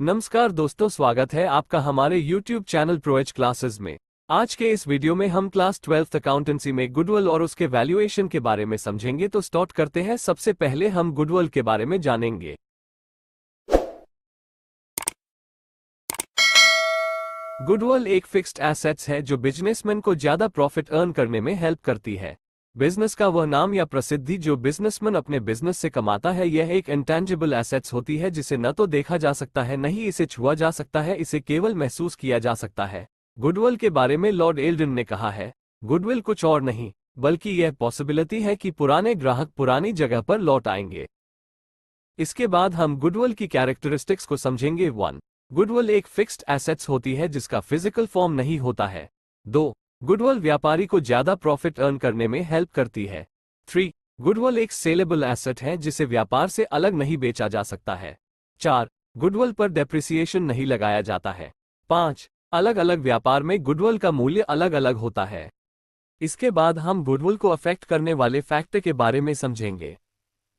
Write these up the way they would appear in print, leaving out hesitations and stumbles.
नमस्कार दोस्तों, स्वागत है आपका हमारे YouTube चैनल प्रोएच क्लासेस में। आज के इस वीडियो में हम क्लास 12th अकाउंटेंसी में गुडविल और उसके वैल्यूएशन के बारे में समझेंगे। तो स्टार्ट करते हैं। सबसे पहले हम गुडविल के बारे में जानेंगे। गुडविल एक फिक्स्ड एसेट्स है जो बिजनेसमैन को ज्यादा प्रॉफिट अर्न करने में हेल्प करती है। बिजनेस का वह नाम या प्रसिद्धि जो बिजनेसमैन अपने बिजनेस से कमाता है, यह एक इंटेंजिबल एसेट्स होती है जिसे न तो देखा जा सकता है, न ही इसे छुआ जा सकता है, इसे केवल महसूस किया जा सकता है। गुडविल के बारे में लॉर्ड एल्डन ने कहा है, गुडविल कुछ और नहीं बल्कि यह पॉसिबिलिटी है कि पुराने ग्राहक पुरानी जगह पर लौट आएंगे। इसके बाद हम गुडविल की कैरेक्टरिस्टिक्स को समझेंगे। 1. गुडविल एक फिक्स्ड एसेट्स होती है जिसका फिजिकल फॉर्म नहीं होता है। 2. गुडविल व्यापारी को ज्यादा प्रॉफिट अर्न करने में हेल्प करती है। 3. गुडविल एक सेलेबल एसेट है जिसे व्यापार से अलग नहीं बेचा जा सकता है। 4. गुडविल पर डेप्रिसिएशन नहीं लगाया जाता है। 5. अलग अलग व्यापार में गुडविल का मूल्य अलग अलग होता है। इसके बाद हम गुडविल को अफेक्ट करने वाले फैक्टर के बारे में समझेंगे।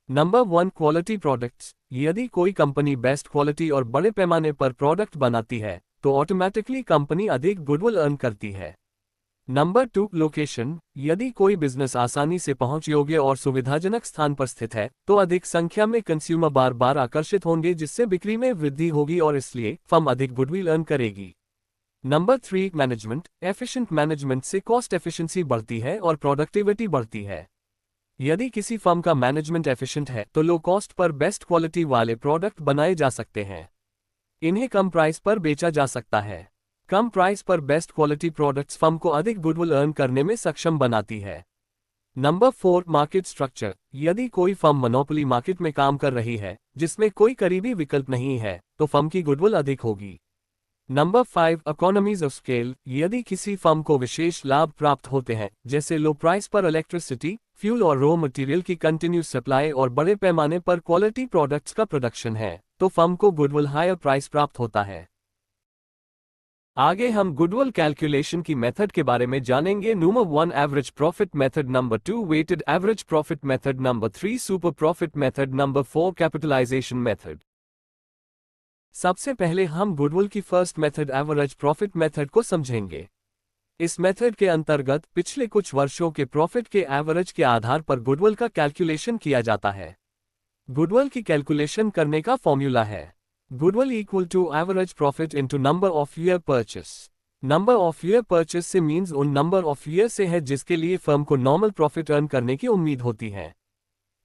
Number 1, quality products. यदि कोई कंपनी बेस्ट क्वालिटी और बड़े पैमाने पर प्रोडक्ट बनाती है तो ऑटोमेटिकली कंपनी अधिक गुडविल अर्न करती है। Number 2, location. यदि कोई बिजनेस आसानी से पहुंच योग्य और सुविधाजनक स्थान पर स्थित है तो अधिक संख्या में कंज्यूमर बार बार आकर्षित होंगे, जिससे बिक्री में वृद्धि होगी और इसलिए फर्म अधिक गुडविल अर्न करेगी। Number 3, management. एफिशिएंट मैनेजमेंट से कॉस्ट एफिशिएंसी बढ़ती है और प्रोडक्टिविटी बढ़ती है। यदि किसी फर्म का मैनेजमेंट एफिशिएंट है तो low cost per best quality वाले प्रोडक्ट बनाए जा सकते हैं। इन्हें कम प्राइस पर बेचा जा सकता है। कम प्राइस पर बेस्ट क्वालिटी प्रोडक्ट्स फर्म को अधिक गुडविल अर्न करने में सक्षम बनाती है। Number 4, market structure. यदि कोई फर्म मोनोपोली मार्केट में काम कर रही है जिसमें कोई करीबी विकल्प नहीं है तो फर्म की गुडविल अधिक होगी। Number 5, economies of scale. यदि किसी फर्म को विशेष लाभ प्राप्त होते हैं जैसे लो प्राइस पर इलेक्ट्रिसिटी, फ्यूल और रॉ मटेरियल की कंटिन्यूस सप्लाई और बड़े पैमाने पर क्वालिटी प्रोडक्ट्स का प्रोडक्शन है, तो फर्म को गुडविल हायर प्राइस प्राप्त होता है। आगे हम गुडविल कैलकुलेशन की मेथड के बारे में जानेंगे। Number 1, average profit method. Number 2, weighted average profit method. Number 3, super profit method. Number 4, capitalisation method. सबसे पहले हम गुडविल की first method average profit method को समझेंगे। इस मेथड के अंतर्गत पिछले कुछ वर्षों के प्रॉफिट के एवरेज के आधार पर गुडविल का कैलकुलेशन किया जाता है। गुडविल की कैलकुलेशन करने का फॉर्मूला है goodwill equal to average profit into number of year purchase. Number of year purchase से मीन्स उन नंबर ऑफ ईयर से है जिसके लिए फर्म को नॉर्मल प्रॉफिट अर्न करने की उम्मीद होती है।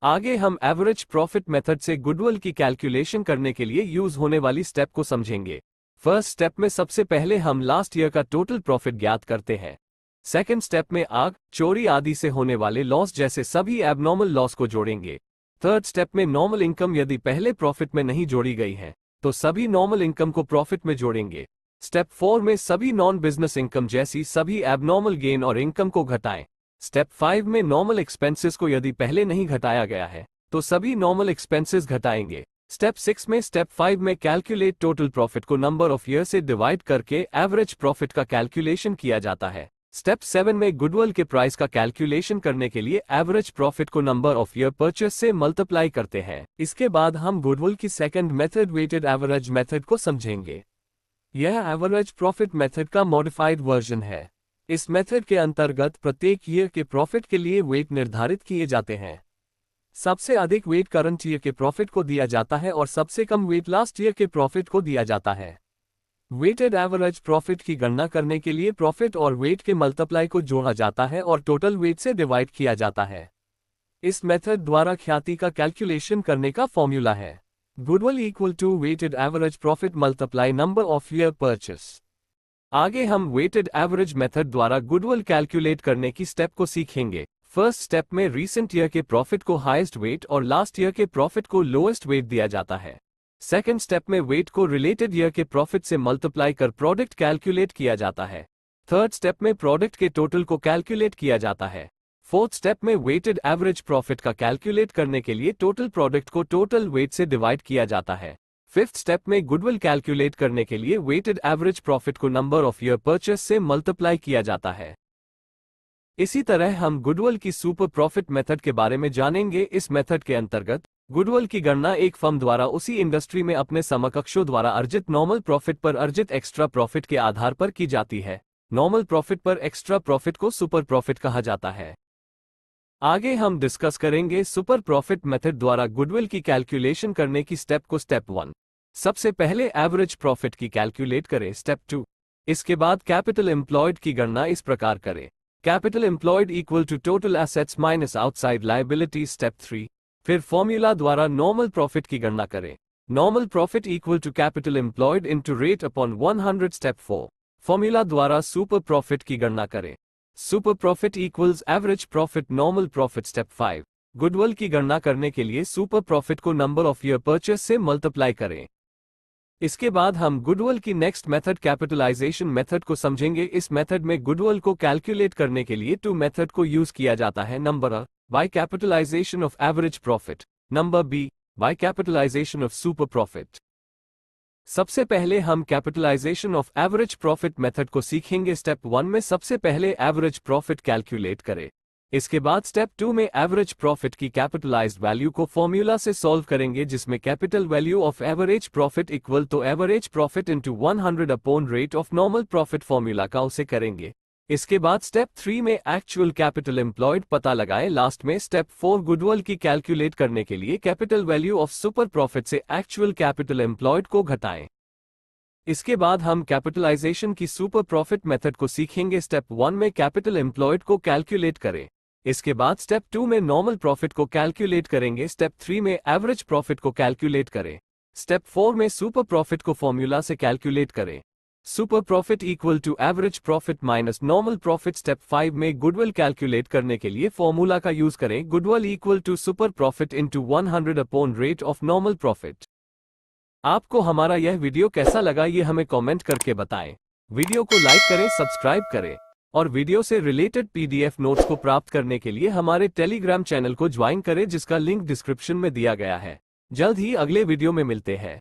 आगे हम एवरेज प्रॉफिट मेथड से गुडविल की कैलकुलेशन करने के लिए यूज होने वाली स्टेप को समझेंगे। फर्स्ट स्टेप में सबसे पहले हम लास्ट ईयर का टोटल प्रॉफिट ज्ञात करते हैं। सेकंड स्टेप में आग, चोरी आदि से होने वाले लॉस जैसे सभी एबनॉर्मल लॉस को जोड़ेंगे। थर्ड स्टेप में नॉर्मल इनकम यदि पहले प्रॉफिट में नहीं जोड़ी गई है तो सभी नॉर्मल इनकम को प्रॉफिट में जोड़ेंगे। स्टेप 4 में सभी नॉन बिजनेस इनकम जैसी सभी एबनॉर्मल गेन और इनकम को घटाएं। स्टेप 5 में नॉर्मल एक्सपेंसेस को यदि पहले नहीं घटाया गया है तो सभी नॉर्मल एक्सपेंसेस घटाएंगे। स्टेप 6 में स्टेप 5 में कैलकुलेट टोटल प्रॉफिट को नंबर ऑफ ईयर से डिवाइड करके एवरेज प्रॉफिट का कैलकुलेशन किया जाता है। स्टेप 7 में गुडविल के प्राइस का कैलकुलेशन करने के लिए एवरेज प्रॉफिट को नंबर ऑफ ईयर परचेस से मल्टीप्लाई करते हैं। इसके बाद हम गुडविल की second method weighted average method को समझेंगे। यह एवरेज प्रॉफिट मेथड का मॉडिफाइड वर्जन है। इस मेथड के अंतर्गत प्रत्येक ईयर के प्रॉफिट के लिए वेट निर्धारित किए जाते हैं। सबसे अधिक वेट करंट ईयर के प्रॉफिट को दिया जाता है और सबसे कम वेट लास्ट ईयर के प्रॉफिट को दिया जाता है। वेटेड एवरेज प्रॉफिट की गणना करने के लिए प्रॉफिट और वेट के मल्टीप्लाई को जोड़ा जाता है और टोटल वेट से डिवाइड किया जाता है। इस मेथड द्वारा ख्याति का कैलकुलेशन करने का फॉर्मूला है goodwill equal to weighted average profit multiply number of year purchase. आगे हम वेटेड एवरेज मेथड द्वारा गुडविल कैलकुलेट करने की स्टेप को सीखेंगे। फर्स्ट स्टेप में रीसेंट ईयर के प्रॉफिट को हाईएस्ट वेट और लास्ट ईयर के प्रॉफिट को लोएस्ट वेट दिया जाता है। सेकेंड स्टेप में वेट को रिलेटेड ईयर के प्रॉफिट से मल्टीप्लाई कर प्रोडक्ट कैलकुलेट किया जाता है। थर्ड स्टेप में प्रोडक्ट के टोटल को कैलकुलेट किया जाता है। फोर्थ स्टेप में वेटेड एवरेज प्रॉफिट का कैलकुलेट करने के लिए टोटल प्रोडक्ट को टोटल वेट से डिवाइड किया जाता है। फिफ्थ स्टेप में गुडविल कैलकुलेट करने के लिए वेटेड एवरेज प्रॉफिट को नंबर ऑफ ईयर परचेस से मल्टीप्लाई किया जाता है। इसी तरह हम गुडविल की सुपर प्रॉफिट मेथड के बारे में जानेंगे। इस मेथड के अंतर्गत गुडविल की गणना एक फर्म द्वारा उसी इंडस्ट्री में अपने समकक्षों द्वारा अर्जित नॉर्मल प्रॉफिट पर अर्जित एक्स्ट्रा प्रॉफिट के आधार पर की जाती है। नॉर्मल प्रॉफिट पर एक्स्ट्रा प्रॉफिट को सुपर प्रॉफिट कहा जाता है। आगे हम डिस्कस करेंगे सुपर प्रॉफिट मेथड द्वारा गुडविल की कैलकुलेशन करने की स्टेप को। स्टेप 1, सबसे पहले एवरेज प्रॉफिट की कैलकुलेट करें। स्टेप 2, इसके बाद कैपिटल एम्प्लॉयड की गणना इस प्रकार करें, capital employed equal to total assets minus outside liability. Step 3, फिर फॉर्मूला द्वारा नॉर्मल प्रॉफिट की गणना करें, normal profit equal to capital employed into rate upon 100। Step 4, formula द्वारा सुपर प्रॉफिट की गणना करें, super profit equals average profit normal profit. Step 5, goodwill की गणना करने के लिए सुपर प्रॉफिट को नंबर ऑफ ईयर परचेस से मल्टीप्लाई करें। इसके बाद हम गुडविल की नेक्स्ट मेथड कैपिटलाइजेशन मेथड को समझेंगे। इस मेथड में गुडविल को कैलकुलेट करने के लिए 2 मेथड को यूज किया जाता है। Number A, by capitalisation of average profit, number B, by capitalisation of super profit. सबसे पहले हम capitalisation of average profit method को सीखेंगे। स्टेप 1 में सबसे पहले एवरेज प्रॉफिट कैलकुलेट करें। इसके बाद स्टेप 2 में एवरेज प्रॉफिट की कैपिटलाइज्ड वैल्यू को फॉर्मूला से सॉल्व करेंगे, जिसमें capital value of average profit equal to average profit into 100 upon rate of normal profit formula का उसे करेंगे। इसके बाद स्टेप 3 में एक्चुअल कैपिटल एम्प्लॉयड पता लगाएं। लास्ट में स्टेप 4 गुडविल की कैलकुलेट करने के लिए capital value of super profit से एक्चुअल कैपिटल एम्प्लॉयड को घटाएं। इसके बाद हम कैपिटलाइजेशन की सुपर प्रॉफिट मेथड को सीखेंगे। स्टेप 1 में कैपिटल एम्प्लॉयड को कैलकुलेट करें। इसके बाद स्टेप 2 में नॉर्मल प्रॉफिट को कैलकुलेट करेंगे। स्टेप 3 में एवरेज प्रॉफिट को कैलकुलेट करें। स्टेप 4 में सुपर प्रॉफिट को फॉर्मूला से कैलकुलेट करें, super profit equal to average profit minus normal profit. Step 5 में गुडविल कैलकुलेट करने के लिए फॉर्मूला का यूज करें, goodwill equal to super profit into 100 upon rate of normal profit. आपको हमारा यह वीडियो कैसा लगा ये हमें कमेंट करके बताएं। वीडियो को लाइक करें, सब्सक्राइब करें और वीडियो से रिलेटेड पीडीएफ नोट्स को प्राप्त करने के लिए हमारे टेलीग्राम चैनल को ज्वाइन करें, जिसका लिंक डिस्क्रिप्शन में दिया गया है। जल्द ही अगले वीडियो में मिलते हैं।